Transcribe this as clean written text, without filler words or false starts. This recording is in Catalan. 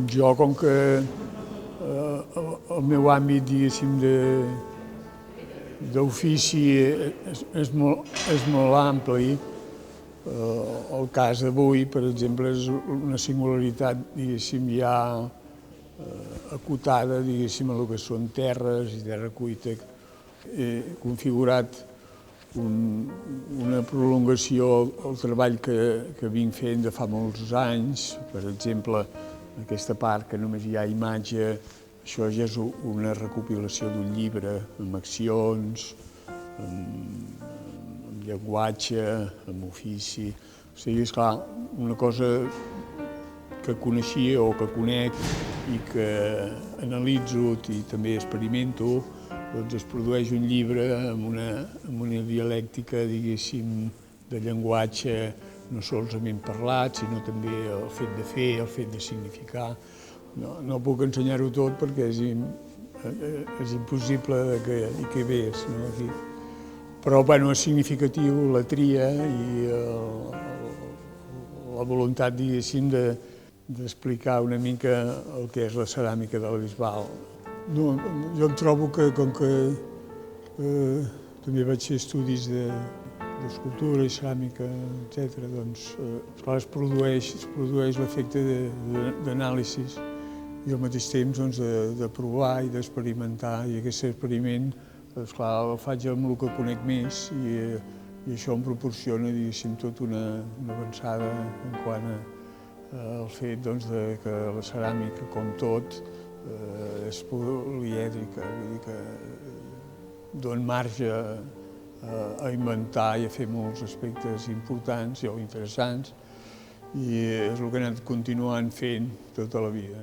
Jo, com que el meu àmbit, diguéssim, d'ofici és molt ampli, el cas d'avui, per exemple, és una singularitat, diguéssim, ja acotada, diguéssim, a el que són terres i terra cuita. He configurat una prolongació al treball que vinc fent de fa molts anys. Per exemple, aquesta part que només hi ha imatge, això ja és una recopilació d'un llibre amb accions, amb llenguatge, amb ofici. O sigui, esclar, una cosa que coneixia o que conec i que analitzo i també experimento, doncs es produeix un llibre amb una dialèctica, diguéssim, de llenguatge no solament parlat, sinó també el fet de fer, el fet de significar. No puc ensenyar-ho tot perquè és impossible que hi quedés aquí. Però, bueno, és significatiu la tria i la voluntat, diguéssim, d'explicar una mica el que és la ceràmica de la Bisbal. Jo em trobo que, com que també vaig fer estudis d'escultura i ceràmica, etc., doncs, esclar, es produeix l'efecte d'anàlisi i al mateix temps de provar i d'experimentar. I aquest experiment, esclar, el faig amb el que conec més i això em proporciona, diguéssim, tota una avançada en quant al fet que la ceràmica, com tot, és polièdrica, vull dir que dona marge a inventar i a fer molts aspectes importants o interessants, i és el que he anat continuant fent tota la vida.